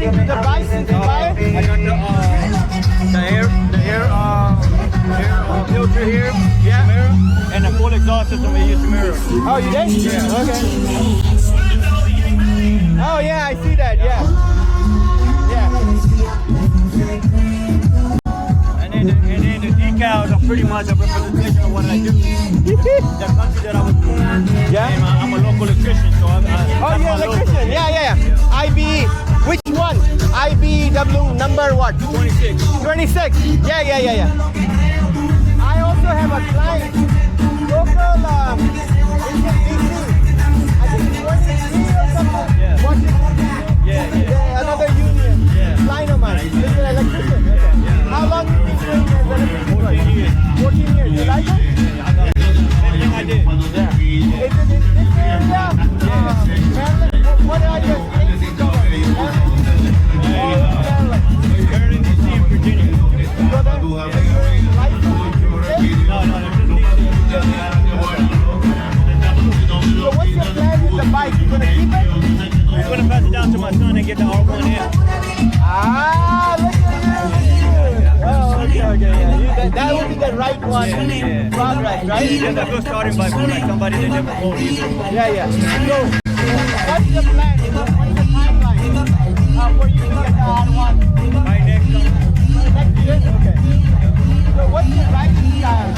anything to the bike since you buy it? I got the air filter here, Yeah. mirror, and the full exhaust system we use the mirror. Oh, you did? Yeah. Okay. Oh, yeah, I see that. Yeah. Yeah. And then the decals are pretty much a representation of what I do. The country that I was born. Yeah. And I'm a local electrician, so Oh, you're electrician. Yeah. IBE. Which one? IBEW number what? 26. 26. Yeah. I also have a client, local, in DC. I think 23 or something. Yeah. Washington. Yeah. Another union. Yeah. Client of mine. He's an electrician. Okay. How long have you been doing as an electrician? 14 years. 14 years. You like it? Yeah, I love it. Everything I did. Yeah. Is it in this area? Maryland? What are your states you cover? Maryland. Maryland, DC, and Virginia. You go there? So what's your plan with the bike? You gonna keep it? I'm gonna pass it down to my son and get the R1M. Ah, look at you! Oh, okay. Yeah. That would be the right one. Yeah. Progress, right? Just a good starting bike for like somebody that never rode either. Yeah. So, what's the plan? What's the timeline for you to get the R1? Right next summer. Next year? Okay. So what's your riding style?